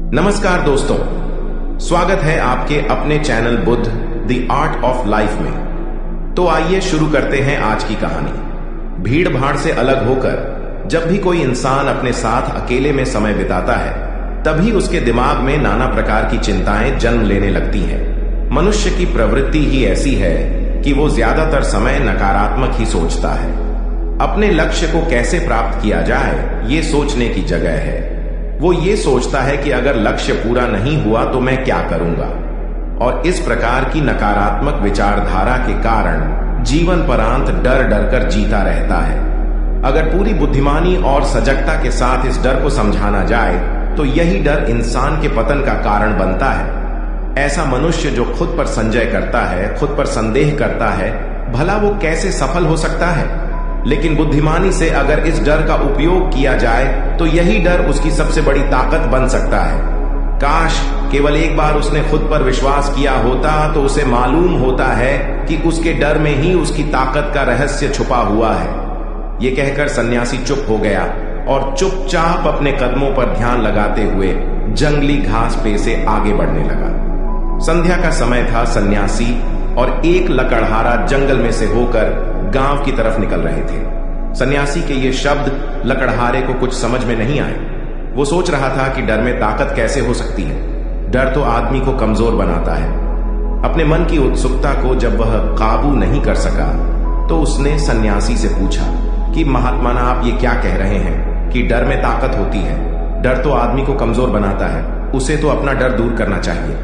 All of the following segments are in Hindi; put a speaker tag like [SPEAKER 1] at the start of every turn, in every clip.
[SPEAKER 1] नमस्कार दोस्तों, स्वागत है आपके अपने channel Buddha the art of life में। तो आइए शुरू करते हैं आज की कहानी। भीड़ भाड़ से अलग होकर जब भी कोई इंसान अपने साथ अकेले में समय बिताता है, तभी उसके दिमाग में नाना प्रकार की चिंताएं जन्म लेने लगती हैं। मनुष्य की प्रवृत्ति ही ऐसी है कि वो ज्यादातर समय नकारात्मक ही सोचता है। अपने लक्ष्य को कैसे प्राप्त किया जाए, ये सोचने की जगह है। वो ये सोचता है कि अगर लक्ष्य पूरा नहीं हुआ तो मैं क्या करूंगा, और इस प्रकार की नकारात्मक विचारधारा के कारण जीवन परांत डर डर कर जीता रहता है। अगर पूरी बुद्धिमानी और सजगता के साथ इस डर को समझाना जाए तो यही डर इंसान के पतन का कारण बनता है। ऐसा मनुष्य जो खुद पर संजय करता है, खुद पर संदेह करता है, भला वो कैसे सफल हो सकता है? लेकिन बुद्धिमानी से अगर इस डर का उपयोग किया जाए तो यही डर उसकी सबसे बड़ी ताकत बन सकता है। काश केवल एक बार उसने खुद पर विश्वास किया होता तो उसे मालूम होता है कि उसके डर में ही उसकी ताकत का रहस्य छुपा हुआ है। ये कहकर सन्यासी चुप हो गया और चुपचाप अपने कदमों पर ध्यान लगाते हुए जंगली घास पे से आगे बढ़ने लगा। संध्या का समय था। सन्यासी और एक लकड़हारा जंगल में से होकर गांव की तरफ निकल रहे थे। सन्यासी के ये शब्द लकड़हारे को कुछ समझ में नहीं आए। वो सोच रहा था कि डर में ताकत कैसे हो सकती है। डर तो आदमी को कमजोर बनाता है। अपने मन की उत्सुकता को जब वह काबू नहीं कर सका तो उसने सन्यासी से पूछा कि महात्मा, आप ये क्या कह रहे हैं कि डर में ताकत होती है? डर तो आदमी को कमजोर बनाता है, उसे तो अपना डर दूर करना चाहिए।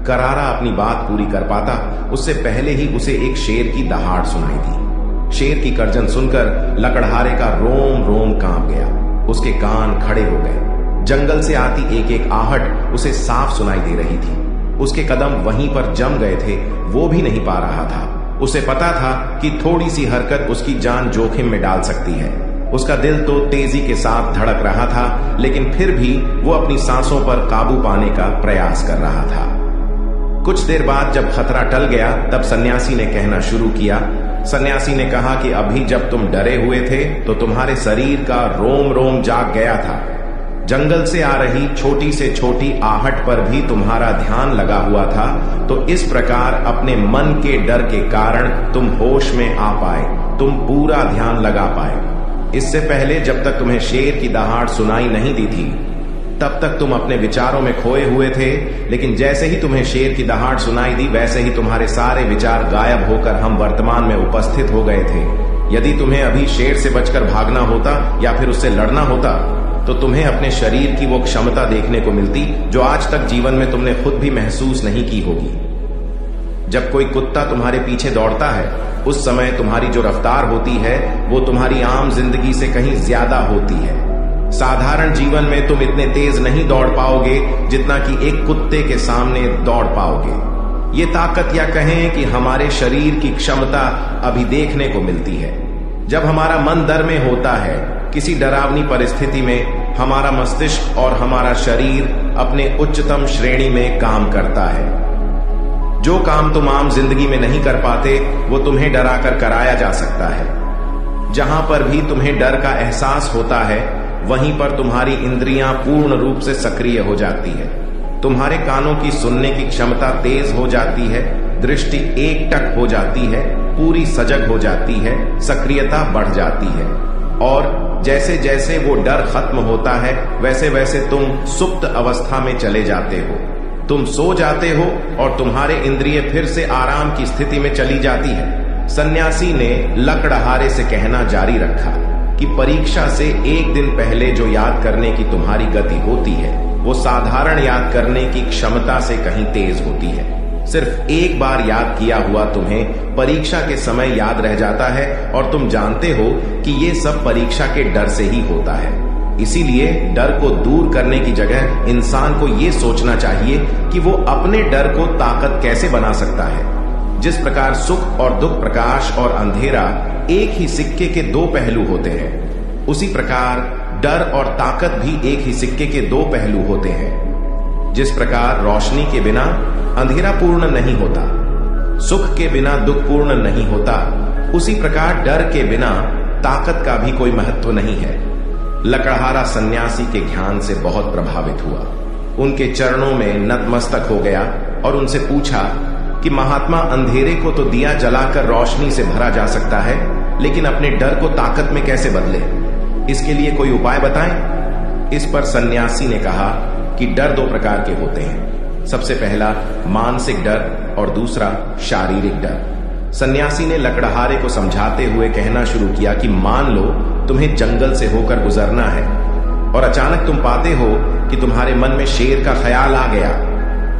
[SPEAKER 1] करारा अपनी बात पूरी कर पाता उससे पहले ही उसे एक शेर की दहाड़ सुनाई दी। शेर की गर्जन सुनकर लकड़हारे का रोम रोम कांप गया। उसके कान खड़े हो गए। जंगल से आती एक एक आहट उसे साफ सुनाई दे रही थी। उसके कदम वहीं पर जम गए थे, वो भी नहीं पा रहा था। उसे पता था कि थोड़ी सी हरकत उसकी जान जोखिम में डाल सकती है। उसका दिल तो तेजी के साथ धड़क रहा था, लेकिन फिर भी वो अपनी सांसों पर काबू पाने का प्रयास कर रहा था। कुछ देर बाद जब खतरा टल गया तब सन्यासी ने कहना शुरू किया। सन्यासी ने कहा कि अभी जब तुम डरे हुए थे तो तुम्हारे शरीर का रोम रोम जाग गया था। जंगल से आ रही छोटी से छोटी आहट पर भी तुम्हारा ध्यान लगा हुआ था। तो इस प्रकार अपने मन के डर के कारण तुम होश में आ पाए, तुम पूरा ध्यान लगा पाए। इससे पहले जब तक तुम्हें शेर की दहाड़ सुनाई नहीं दी थी तब तक तुम अपने विचारों में खोए हुए थे, लेकिन जैसे ही तुम्हें शेर की दहाड़ सुनाई दी वैसे ही तुम्हारे सारे विचार गायब होकर हम वर्तमान में उपस्थित हो गए थे। यदि तुम्हें अभी शेर से बचकर भागना होता या फिर उससे लड़ना होता तो तुम्हें अपने शरीर की वो क्षमता देखने को मिलती जो आज तक जीवन में तुमने खुद भी महसूस नहीं की होगी। जब कोई कुत्ता तुम्हारे पीछे दौड़ता है उस समय तुम्हारी जो रफ्तार होती है वो तुम्हारी आम जिंदगी से कहीं ज्यादा होती है। साधारण जीवन में तुम इतने तेज नहीं दौड़ पाओगे जितना कि एक कुत्ते के सामने दौड़ पाओगे। ये ताकत या कहें कि हमारे शरीर की क्षमता अभी देखने को मिलती है। जब हमारा मन डर में होता है, किसी डरावनी परिस्थिति में, हमारा मस्तिष्क और हमारा शरीर अपने उच्चतम श्रेणी में काम करता है। जो काम तुम आम जिंदगी में नहीं कर पाते वो तुम्हें डराकर कराया जा सकता है। जहां पर भी तुम्हें डर का एहसास होता है वहीं पर तुम्हारी इंद्रियां पूर्ण रूप से सक्रिय हो जाती है। तुम्हारे कानों की सुनने की क्षमता तेज हो जाती है, दृष्टि एकटक हो जाती है, पूरी सजग हो जाती है, सक्रियता बढ़ जाती है। और जैसे जैसे वो डर खत्म होता है वैसे वैसे तुम सुप्त अवस्था में चले जाते हो। तुम सो जाते हो और तुम्हारे इंद्रिय फिर से आराम की स्थिति में चली जाती है। सन्यासी ने लकड़हारे से कहना जारी रखा कि परीक्षा से एक दिन पहले जो याद करने की तुम्हारी गति होती है वो साधारण याद करने की क्षमता से कहीं तेज होती है। सिर्फ एक बार याद किया हुआ तुम्हें परीक्षा के समय याद रह जाता है और तुम जानते हो कि ये सब परीक्षा के डर से ही होता है। इसीलिए डर को दूर करने की जगह इंसान को ये सोचना चाहिए कि वो अपने डर को ताकत कैसे बना सकता है। जिस प्रकार सुख और दुख, प्रकाश और अंधेरा एक ही सिक्के के दो पहलू होते हैं, उसी प्रकार डर और ताकत भी एक ही सिक्के के दो पहलू होते हैं। जिस प्रकार रोशनी के बिना अंधेरा पूर्ण नहीं होता, सुख के बिना दुख पूर्ण नहीं होता, उसी प्रकार डर के बिना ताकत का भी कोई महत्व नहीं है। लकड़हारा सन्यासी के ज्ञान से बहुत प्रभावित हुआ। उनके चरणों में नतमस्तक हो गया और उनसे पूछा कि महात्मा, अंधेरे को तो दिया जलाकर रोशनी से भरा जा सकता है, लेकिन अपने डर को ताकत में कैसे बदले? इसके लिए कोई उपाय बताएं। इस पर सन्यासी ने कहा कि डर दो प्रकार के होते हैं। सबसे पहला मानसिक डर और दूसरा शारीरिक डर। सन्यासी ने लकड़हारे को समझाते हुए कहना शुरू किया कि मान लो तुम्हें जंगल से होकर गुजरना है और अचानक तुम पाते हो कि तुम्हारे मन में शेर का ख्याल आ गया।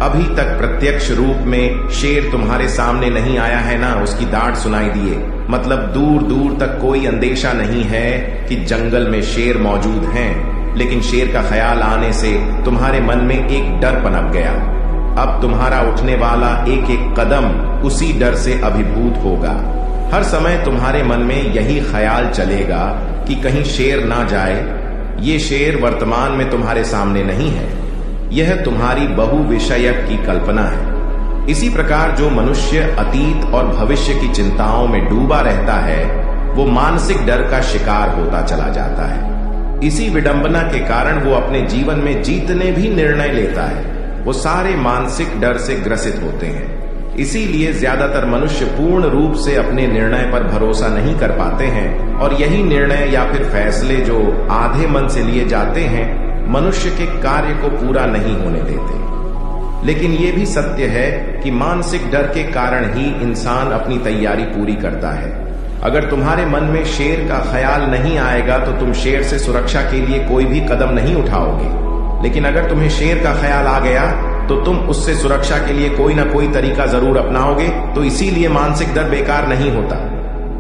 [SPEAKER 1] अभी तक प्रत्यक्ष रूप में शेर तुम्हारे सामने नहीं आया है ना, उसकी दाढ़ सुनाई दिए, मतलब दूर दूर तक कोई अंदेशा नहीं है कि जंगल में शेर मौजूद हैं, लेकिन शेर का ख्याल आने से तुम्हारे मन में एक डर पनप गया। अब तुम्हारा उठने वाला एक एक कदम उसी डर से अभिभूत होगा। हर समय तुम्हारे मन में यही ख्याल चलेगा कि कहीं शेर ना जाए। ये शेर वर्तमान में तुम्हारे सामने नहीं है, यह तुम्हारी बहुविषयक की कल्पना है। इसी प्रकार जो मनुष्य अतीत और भविष्य की चिंताओं में डूबा रहता है, वो मानसिक डर का शिकार होता चला जाता है। इसी विडंबना के कारण वो अपने जीवन में जितने भी निर्णय लेता है, वो सारे मानसिक डर से ग्रसित होते हैं। इसीलिए ज्यादातर मनुष्य पूर्ण रूप से अपने निर्णय पर भरोसा नहीं कर पाते हैं, और यही निर्णय या फिर फैसले जो आधे मन से लिए जाते हैं, मनुष्य के कार्य को पूरा नहीं होने देते। लेकिन यह भी सत्य है कि मानसिक डर के कारण ही इंसान अपनी तैयारी पूरी करता है। अगर तुम्हारे मन में शेर का ख्याल नहीं आएगा तो तुम शेर से सुरक्षा के लिए कोई भी कदम नहीं उठाओगे, लेकिन अगर तुम्हें शेर का ख्याल आ गया तो तुम उससे सुरक्षा के लिए कोई ना कोई तरीका जरूर अपनाओगे। तो इसीलिए मानसिक डर बेकार नहीं होता,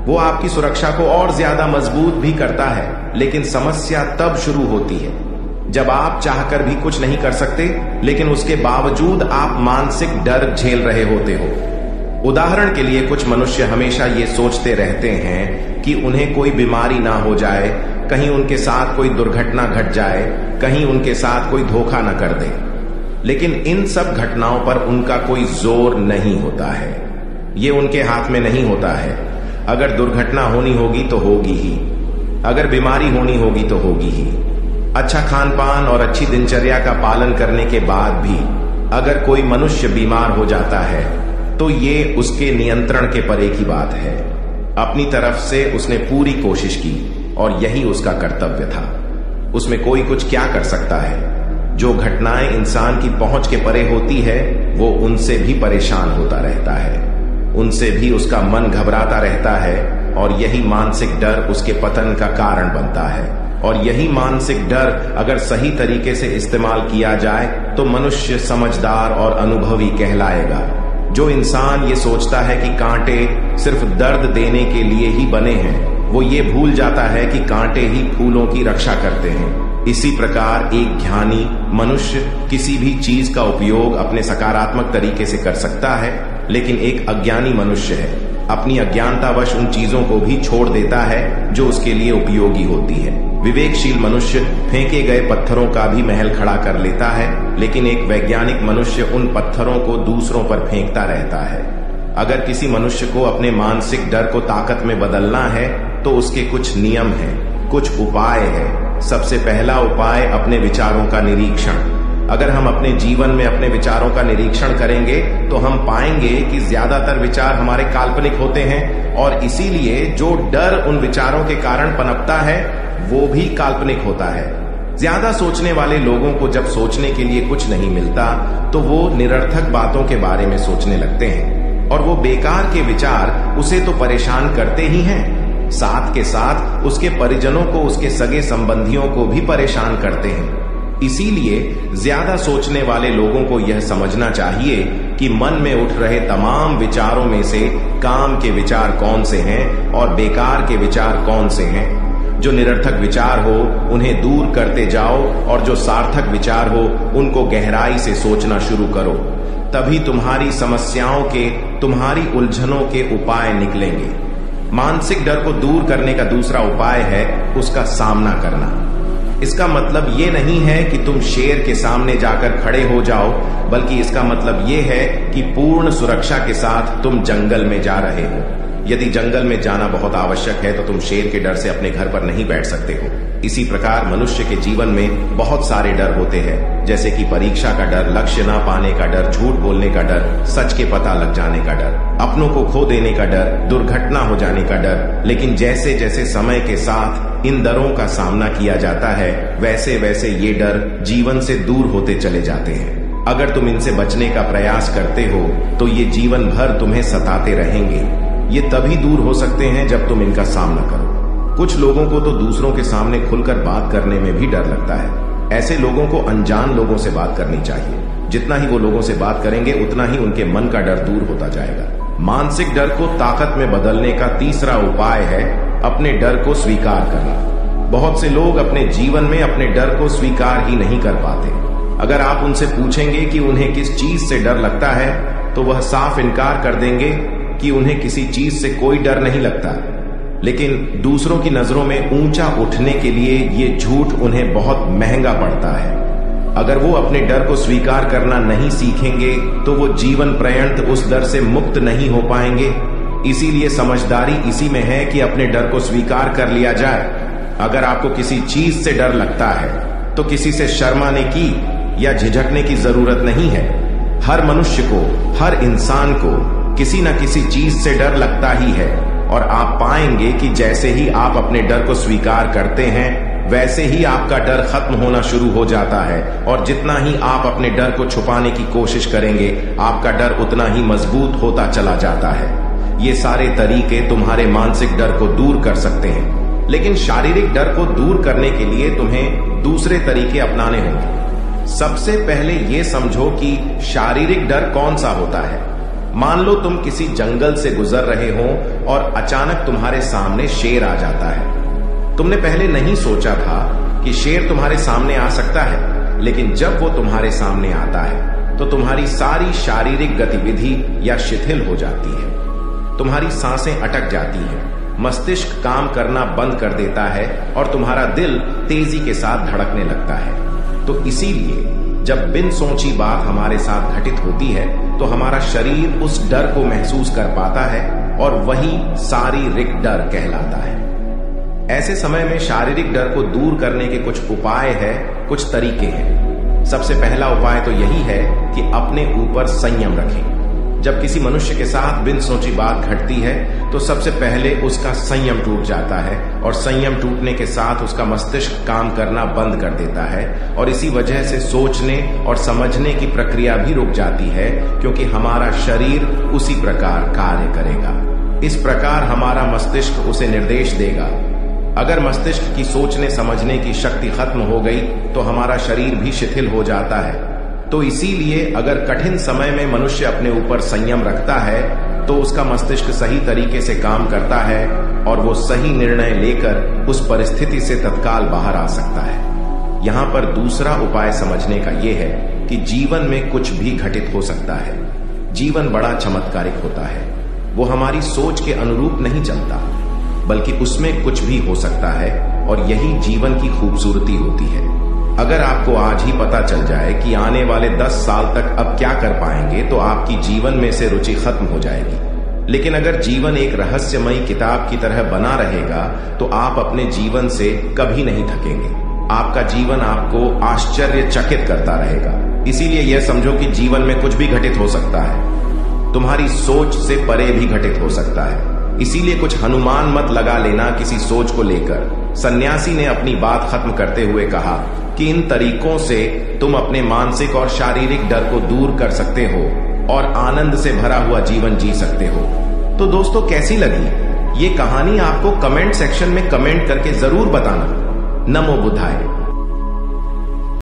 [SPEAKER 1] वो आपकी सुरक्षा को और ज्यादा मजबूत भी करता है। लेकिन समस्या तब शुरू होती है जब आप चाहकर भी कुछ नहीं कर सकते, लेकिन उसके बावजूद आप मानसिक डर झेल रहे होते हो। उदाहरण के लिए कुछ मनुष्य हमेशा ये सोचते रहते हैं कि उन्हें कोई बीमारी ना हो जाए, कहीं उनके साथ कोई दुर्घटना घट जाए, कहीं उनके साथ कोई धोखा न कर दे। लेकिन इन सब घटनाओं पर उनका कोई जोर नहीं होता है, ये उनके हाथ में नहीं होता है। अगर दुर्घटना होनी होगी तो होगी ही, अगर बीमारी होनी होगी तो होगी ही। अच्छा खान पान और अच्छी दिनचर्या का पालन करने के बाद भी अगर कोई मनुष्य बीमार हो जाता है तो ये उसके नियंत्रण के परे की बात है। अपनी तरफ से उसने पूरी कोशिश की और यही उसका कर्तव्य था। उसमें कोई कुछ क्या कर सकता है। जो घटनाएं इंसान की पहुंच के परे होती है, वो उनसे भी परेशान होता रहता है, उनसे भी उसका मन घबराता रहता है, और यही मानसिक डर उसके पतन का कारण बनता है। और यही मानसिक डर अगर सही तरीके से इस्तेमाल किया जाए तो मनुष्य समझदार और अनुभवी कहलाएगा। जो इंसान ये सोचता है कि कांटे सिर्फ दर्द देने के लिए ही बने हैं, वो ये भूल जाता है कि कांटे ही फूलों की रक्षा करते हैं। इसी प्रकार एक ज्ञानी मनुष्य किसी भी चीज का उपयोग अपने सकारात्मक तरीके से कर सकता है, लेकिन एक अज्ञानी मनुष्य है अपनी अज्ञानतावश उन चीजों को भी छोड़ देता है जो उसके लिए उपयोगी होती है। विवेकशील मनुष्य फेंके गए पत्थरों का भी महल खड़ा कर लेता है, लेकिन एक वैज्ञानिक मनुष्य उन पत्थरों को दूसरों पर फेंकता रहता है। अगर किसी मनुष्य को अपने मानसिक डर को ताकत में बदलना है तो उसके कुछ नियम हैं, कुछ उपाय हैं। सबसे पहला उपाय अपने विचारों का निरीक्षण। अगर हम अपने जीवन में अपने विचारों का निरीक्षण करेंगे तो हम पाएंगे कि ज्यादातर विचार हमारे काल्पनिक होते हैं, और इसीलिए जो डर उन विचारों के कारण पनपता है वो भी काल्पनिक होता है। ज्यादा सोचने वाले लोगों को जब सोचने के लिए कुछ नहीं मिलता तो वो निरर्थक बातों के बारे में सोचने लगते हैं, और वो बेकार के विचार उसे तो परेशान करते ही हैं, साथ के साथ उसके परिजनों को, उसके सगे संबंधियों को भी परेशान करते हैं। इसीलिए ज्यादा सोचने वाले लोगों को यह समझना चाहिए कि मन में उठ रहे तमाम विचारों में से काम के विचार कौन से हैं और बेकार के विचार कौन से हैं। जो निरर्थक विचार हो उन्हें दूर करते जाओ, और जो सार्थक विचार हो उनको गहराई से सोचना शुरू करो। तभी तुम्हारी समस्याओं के, तुम्हारी उलझनों के उपाय निकलेंगे। मानसिक डर को दूर करने का दूसरा उपाय है उसका सामना करना। इसका मतलब ये नहीं है कि तुम शेर के सामने जाकर खड़े हो जाओ, बल्कि इसका मतलब ये है कि पूर्ण सुरक्षा के साथ तुम जंगल में जा रहे हो। यदि जंगल में जाना बहुत आवश्यक है तो तुम शेर के डर से अपने घर पर नहीं बैठ सकते हो। इसी प्रकार मनुष्य के जीवन में बहुत सारे डर होते हैं, जैसे कि परीक्षा का डर, लक्ष्य ना पाने का डर, झूठ बोलने का डर, सच के पता लग जाने का डर, अपनों को खो देने का डर, दुर्घटना हो जाने का डर। लेकिन जैसे जैसे समय के साथ इन डरों का सामना किया जाता है, वैसे वैसे ये डर जीवन से दूर होते चले जाते हैं। अगर तुम इनसे बचने का प्रयास करते हो तो ये जीवन भर तुम्हें सताते रहेंगे। ये तभी दूर हो सकते हैं जब तुम इनका सामना करो। कुछ लोगों को तो दूसरों के सामने खुलकर बात करने में भी डर लगता है। ऐसे लोगों को अनजान लोगों से बात करनी चाहिए। जितना ही वो लोगों से बात करेंगे उतना ही उनके मन का डर दूर होता जाएगा। मानसिक डर को ताकत में बदलने का तीसरा उपाय है अपने डर को स्वीकार करना। बहुत से लोग अपने जीवन में अपने डर को स्वीकार ही नहीं कर पाते। अगर आप उनसे पूछेंगे कि उन्हें किस चीज से डर लगता है तो वह साफ इनकार कर देंगे कि उन्हें किसी चीज से कोई डर नहीं लगता। लेकिन दूसरों की नजरों में ऊंचा उठने के लिए ये झूठ उन्हें बहुत महंगा पड़ता है। अगर वो अपने डर को स्वीकार करना नहीं सीखेंगे तो वो जीवन पर्यंत उस डर से मुक्त नहीं हो पाएंगे। इसीलिए समझदारी इसी में है कि अपने डर को स्वीकार कर लिया जाए। अगर आपको किसी चीज से डर लगता है तो किसी से शर्माने की या झिझकने की जरूरत नहीं है। हर मनुष्य को, हर इंसान को किसी न किसी चीज से डर लगता ही है, और आप पाएंगे कि जैसे ही आप अपने डर को स्वीकार करते हैं वैसे ही आपका डर खत्म होना शुरू हो जाता है। और जितना ही आप अपने डर को छुपाने की कोशिश करेंगे आपका डर उतना ही मजबूत होता चला जाता है। ये सारे तरीके तुम्हारे मानसिक डर को दूर कर सकते हैं, लेकिन शारीरिक डर को दूर करने के लिए तुम्हें दूसरे तरीके अपनाने होंगे। सबसे पहले ये समझो कि शारीरिक डर कौन सा होता है। मान लो तुम किसी जंगल से गुजर रहे हो और अचानक तुम्हारे सामने शेर आ जाता है। तुमने पहले नहीं सोचा था कि शेर तुम्हारे सामने आ सकता है, लेकिन जब वो तुम्हारे सामने आता है तो तुम्हारी सारी शारीरिक गतिविधि या शिथिल हो जाती है। तुम्हारी सांसें अटक जाती हैं, मस्तिष्क काम करना बंद कर देता है और तुम्हारा दिल तेजी के साथ धड़कने लगता है। तो इसीलिए जब बिन सोची बात हमारे साथ घटित होती है तो हमारा शरीर उस डर को महसूस कर पाता है और वही शारीरिक डर कहलाता है। ऐसे समय में शारीरिक डर को दूर करने के कुछ उपाय है, कुछ तरीके हैं। सबसे पहला उपाय तो यही है कि अपने ऊपर संयम रखें। जब किसी मनुष्य के साथ बिन सोची बात घटती है तो सबसे पहले उसका संयम टूट जाता है, और संयम टूटने के साथ उसका मस्तिष्क काम करना बंद कर देता है, और इसी वजह से सोचने और समझने की प्रक्रिया भी रुक जाती है, क्योंकि हमारा शरीर उसी प्रकार कार्य करेगा। इस प्रकार हमारा मस्तिष्क उसे निर्देश देगा। अगर मस्तिष्क की सोचने समझने की शक्ति खत्म हो गई तो हमारा शरीर भी शिथिल हो जाता है। तो इसीलिए अगर कठिन समय में मनुष्य अपने ऊपर संयम रखता है तो उसका मस्तिष्क सही तरीके से काम करता है और वो सही निर्णय लेकर उस परिस्थिति से तत्काल बाहर आ सकता है। यहाँ पर दूसरा उपाय समझने का यह है कि जीवन में कुछ भी घटित हो सकता है। जीवन बड़ा चमत्कारिक होता है। वो हमारी सोच के अनुरूप नहीं चलता, बल्कि उसमें कुछ भी हो सकता है, और यही जीवन की खूबसूरती होती है। अगर आपको आज ही पता चल जाए कि आने वाले 10 साल तक अब क्या कर पाएंगे तो आपकी जीवन में से रुचि खत्म हो जाएगी। लेकिन अगर जीवन एक रहस्यमयी किताब की तरह बना रहेगा तो आप अपने जीवन से कभी नहीं थकेंगे। आपका जीवन आपको आश्चर्यचकित करता रहेगा। इसीलिए यह समझो कि जीवन में कुछ भी घटित हो सकता है। तुम्हारी सोच से परे भी घटित हो सकता है। इसीलिए कुछ अनुमान मत लगा लेना किसी सोच को लेकर। सन्यासी ने अपनी बात खत्म करते हुए कहा कि इन तरीकों से तुम अपने मानसिक और शारीरिक डर को दूर कर सकते हो और आनंद से भरा हुआ जीवन जी सकते हो। तो दोस्तों, कैसी लगी ये कहानी? आपको कमेंट सेक्शन में कमेंट करके जरूर बताना। नमो बुद्धाय।